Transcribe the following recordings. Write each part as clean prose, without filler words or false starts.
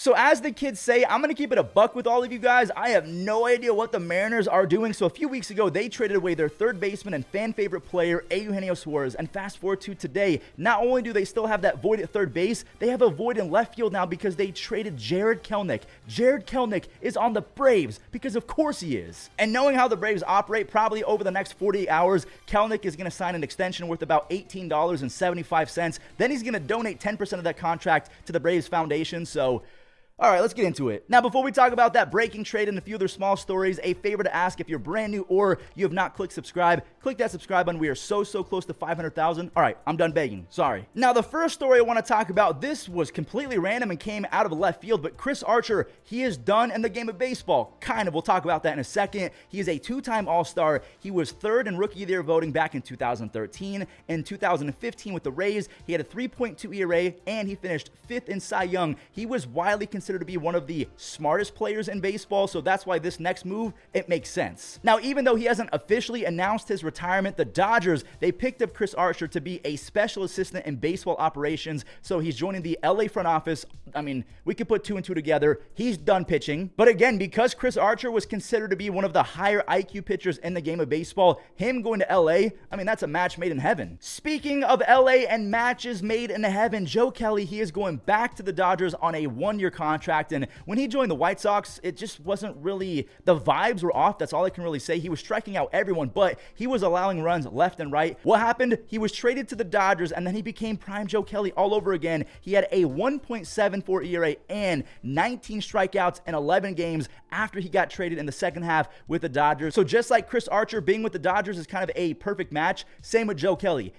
So as the kids say, I'm going to keep it a buck with all of you guys. I have no idea what the Mariners are doing. So a few weeks ago, they traded away their third baseman and fan favorite player, Eugenio Suarez. And fast forward to today, not only do they still have that void at third base, they have a void in left field now because they traded Jarred Kelenic. Jarred Kelenic is on the Braves because of course he is. And knowing how the Braves operate, probably over the next 48 hours, Kelenic is going to sign an extension worth about $18.75. Then he's going to donate 10% of that contract to the Braves Foundation. So all right, let's get into it. Now, before we talk about that breaking trade and a few other small stories, a favor to ask: if you're brand new or you have not clicked subscribe, click that subscribe button. We are so close to 500,000. All right, I'm done begging. Sorry. Now, the first story I want to talk about, this was completely random and came out of left field, but Chris Archer, he is done in the game of baseball. Kind of. We'll talk about that in a second. He is a two-time All-Star. He was third in Rookie of the Year voting back in 2013. In 2015 with the Rays, he had a 3.2 ERA, and he finished fifth in Cy Young. He was widely considered to be one of the smartest players in baseball, so that's why this next move, it makes sense. Now, even though he hasn't officially announced his retirement, the Dodgers, they picked up Chris Archer to be a special assistant in baseball operations, so he's joining the LA front office. I mean, we could put two and two together. He's done pitching, but again, because Chris Archer was considered to be one of the higher IQ pitchers in the game of baseball, him going to LA, I mean, that's a match made in heaven. Speaking of LA and matches made in heaven, Joe Kelly, he is going back to the Dodgers on a one-year contract. And when he joined the White Sox, it just wasn't really, the vibes were off. That's all I can really say. He was striking out everyone, but he was allowing runs left and right. What happened? He was traded to the Dodgers, and then he became prime Joe Kelly all over again. He had a 1.74 ERA and 19 strikeouts in 11 games after he got traded in the second half with the Dodgers. So just like Chris Archer, being with the Dodgers is kind of a perfect match. Same with Joe Kelly.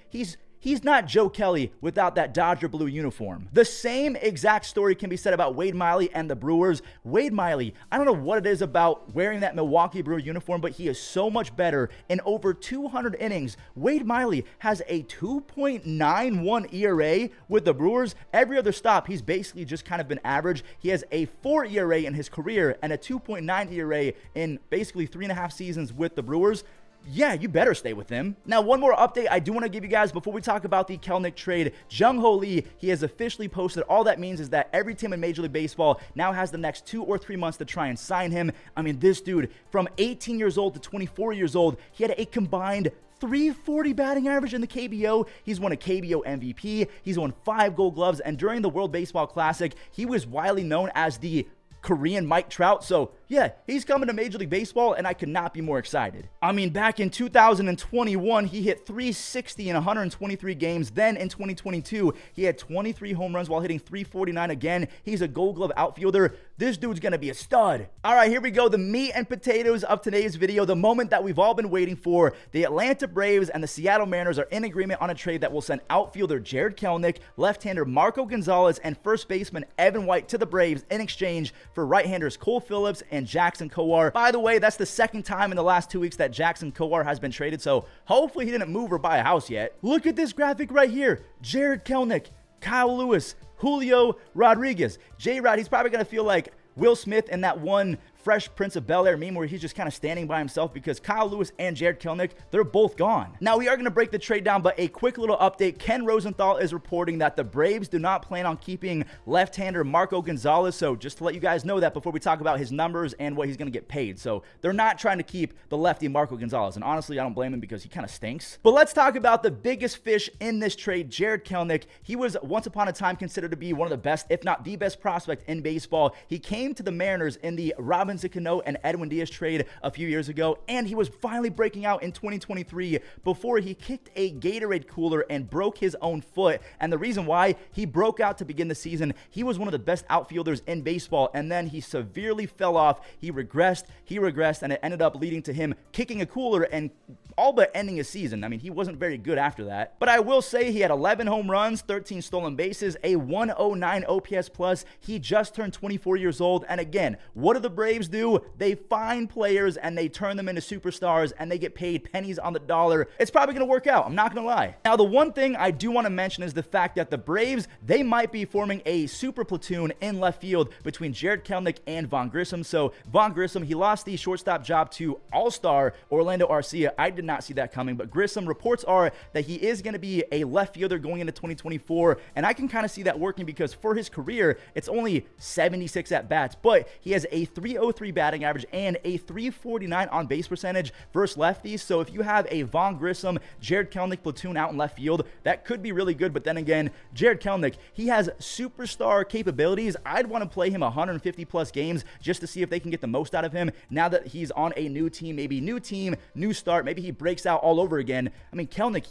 He's not Joe Kelly without that Dodger blue uniform. The same exact story can be said about Wade Miley and the Brewers. Wade Miley, I don't know what it is about wearing that Milwaukee Brewer uniform, but he is so much better. In over 200 innings, Wade Miley has a 2.91 ERA with the Brewers. Every other stop, he's basically just kind of been average. He has a 4 ERA in his career and a 2.9 ERA in basically 3.5 seasons with the Brewers. Yeah, you better stay with him. Now, one more update I do want to give you guys before we talk about the Kelenic trade. Jung Hoo Lee, he has officially posted. All that means is that every team in Major League Baseball now has the next 2 or 3 months to try and sign him. I mean, this dude, from 18 years old to 24 years old, he had a combined 340 batting average in the KBO. He's won a KBO MVP. He's won 5 Gold Gloves. And during the World Baseball Classic, he was widely known as the Korean Mike Trout. So yeah, he's coming to Major League Baseball, and I could not be more excited. I mean, back in 2021, he hit 360 in 123 games. Then in 2022, he had 23 home runs while hitting 349 again. He's a Gold Glove outfielder. This dude's gonna be a stud. All right, here we go. The meat and potatoes of today's video, the moment that we've all been waiting for. The Atlanta Braves and the Seattle Mariners are in agreement on a trade that will send outfielder Jarred Kelenic, left-hander Marco Gonzalez, and first baseman Evan White to the Braves in exchange for right-handers Cole Phillips and Jackson Kowar. By the way, that's the second time in the last 2 weeks that Jackson Kowar has been traded, so hopefully he didn't move or buy a house yet. Look at this graphic right here. Jarred Kelenic, Kyle Lewis, Julio Rodriguez. J-Rod, he's probably going to feel like Will Smith in that one Fresh Prince of Bel-Air meme where he's just kind of standing by himself because Kyle Lewis and Jarred Kelenic, they're both gone. Now, we are going to break the trade down, but a quick little update. Ken Rosenthal is reporting that the Braves do not plan on keeping left-hander Marco Gonzalez, so just to let you guys know that before we talk about his numbers and what he's going to get paid. So they're not trying to keep the lefty Marco Gonzalez, and honestly, I don't blame him because he kind of stinks. But let's talk about the biggest fish in this trade, Jarred Kelenic. He was once upon a time considered to be one of the best, if not the best prospect in baseball. He came to the Mariners in the Robinson Cano and Edwin Diaz trade a few years ago, and he was finally breaking out in 2023 before he kicked a Gatorade cooler and broke his own foot. And the reason why he broke out to begin the season, he was one of the best outfielders in baseball, and then he severely fell off. He regressed, and it ended up leading to him kicking a cooler and all but ending his season. I mean, he wasn't very good after that. But I will say he had 11 home runs, 13 stolen bases, a 109 OPS plus. He just turned 24 years old. And again, what are the Braves? Braves do, they find players and they turn them into superstars and they get paid pennies on the dollar. It's probably going to work out. I'm not going to lie. Now, the one thing I do want to mention is the fact that the Braves, they might be forming a super platoon in left field between Jared Kelenic and Vongreem. So Vongreem, he lost the shortstop job to All-Star Orlando Arcia. I did not see that coming, but Grissom, reports are that he is going to be a left fielder going into 2024, and I can kind of see that working because for his career, it's only 76 at-bats, but he has a 303 batting average and a 349 on-base percentage versus lefties. So if you have a Vongreem, Jared Kelenic platoon out in left field, that could be really good. But then again, Jared Kelenic, he has superstar capabilities. I'd want to play him 150 plus games just to see if they can get the most out of him now that he's on a new team, maybe new team, new start. Maybe he breaks out all over again. I mean, Kelenic,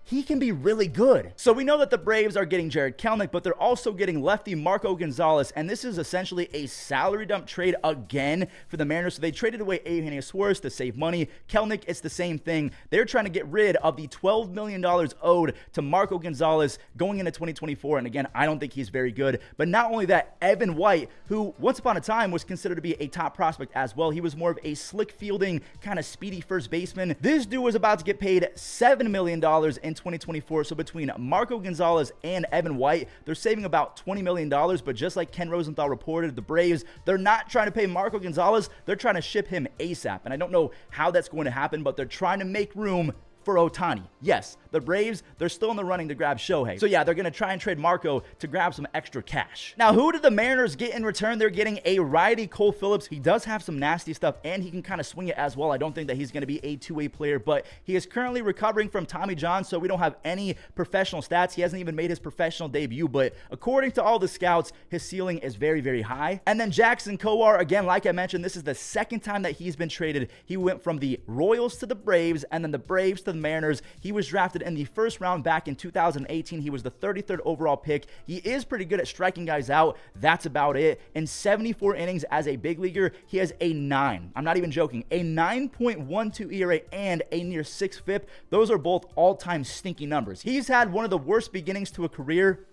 he can be really good. So we know that the Braves are getting Jared Kelenic, but they're also getting lefty Marco Gonzalez, and this is essentially a salary dump trade again for the Mariners. So they traded away Eugenio Suarez to save money. Kelenic, it's the same thing. They're trying to get rid of the $12 million owed to Marco Gonzalez going into 2024, and again, I don't think he's very good. But not only that, Evan White, who once upon a time was considered to be a top prospect as well, he was more of a slick fielding, kind of speedy first baseman. This dude was about to get paid $7 million in 2024. So between Marco Gonzalez and Evan White, they're saving about $20 million. But just like Ken Rosenthal reported, the Braves, they're not trying to pay Marco Gonzalez. They're trying to ship him ASAP. And I don't know how that's going to happen, but they're trying to make room for Ohtani. Yes, the Braves, they're still in the running to grab Shohei. So yeah, they're going to try and trade Marco to grab some extra cash. Now, who did the Mariners get in return? They're getting a righty Cole Phillips. He does have some nasty stuff, and he can kind of swing it as well. I don't think that he's going to be a two-way player, but he is currently recovering from Tommy John, so we don't have any professional stats. He hasn't even made his professional debut, but according to all the scouts, his ceiling is very, very high. And then Jackson Kowar, again, like I mentioned, this is the second time that he's been traded. He went from the Royals to the Braves, and then the Braves to the Mariners. He was drafted in the first round back in 2018. He was the 33rd overall pick. He is pretty good at striking guys out. That's about it. In 74 innings as a big leaguer, he has a 9. I'm not even joking. A 9.12 ERA and a near 6 FIP. Those are both all-time stinky numbers. He's had one of the worst beginnings to a career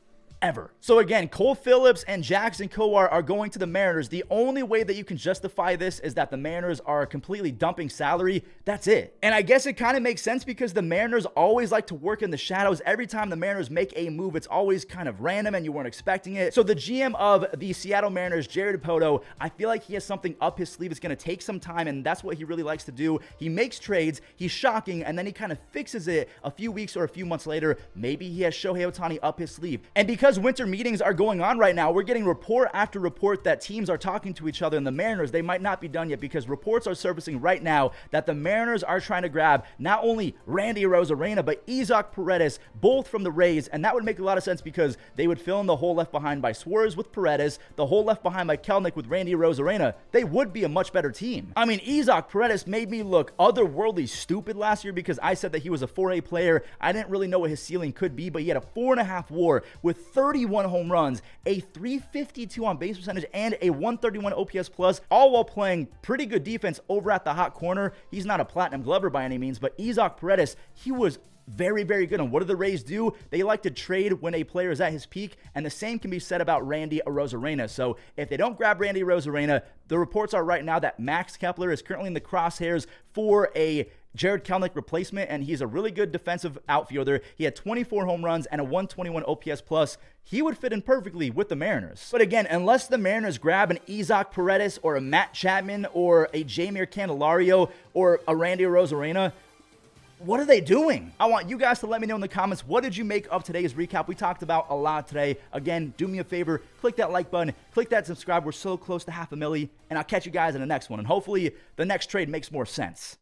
ever. So again, Cole Phillips and Jackson Kowar are going to the Mariners. The only way that you can justify this is that the Mariners are completely dumping salary. That's it. And I guess it kind of makes sense because the Mariners always like to work in the shadows. Every time the Mariners make a move, it's always kind of random and you weren't expecting it. So the GM of the Seattle Mariners, Jerry Dipoto, I feel like he has something up his sleeve. It's going to take some time, and that's what he really likes to do. He makes trades, he's shocking, and then he kind of fixes it a few weeks or a few months later. Maybe he has Shohei Ohtani up his sleeve. And because winter meetings are going on right now, we're getting report after report that teams are talking to each other, and the Mariners, they might not be done yet because reports are surfacing right now that the Mariners are trying to grab not only Randy Arozarena, but Isaac Paredes, both from the Rays, and that would make a lot of sense because they would fill in the hole left behind by Suarez with Paredes, the hole left behind by Kelnick with Randy Arozarena. They would be a much better team. I mean, Isaac Paredes made me look otherworldly stupid last year because I said that he was a 4A player. I didn't really know what his ceiling could be, but he had a 4.5 WAR with 31 home runs, a 352 on base percentage, and a 131 OPS plus, all while playing pretty good defense over at the hot corner. He's not a platinum glover by any means, but Isaac Paredes, he was very, very good. And what do the Rays do? They like to trade when a player is at his peak, and the same can be said about Randy Arozarena. So if they don't grab Randy Arozarena, the reports are right now that Max Kepler is currently in the crosshairs for a Jared Kelnick replacement, and he's a really good defensive outfielder. He had 24 home runs and a 121 OPS plus. He would fit in perfectly with the Mariners. But again, unless the Mariners grab an Isaac Paredes or a Matt Chapman or a Jeimer Candelario or a Randy Arozarena, what are they doing? I want you guys to let me know in the comments, what did you make of today's recap? We talked about a lot today. Again, do me a favor, click that like button, click that subscribe. We're so close to 500,000, and I'll catch you guys in the next one. And hopefully the next trade makes more sense.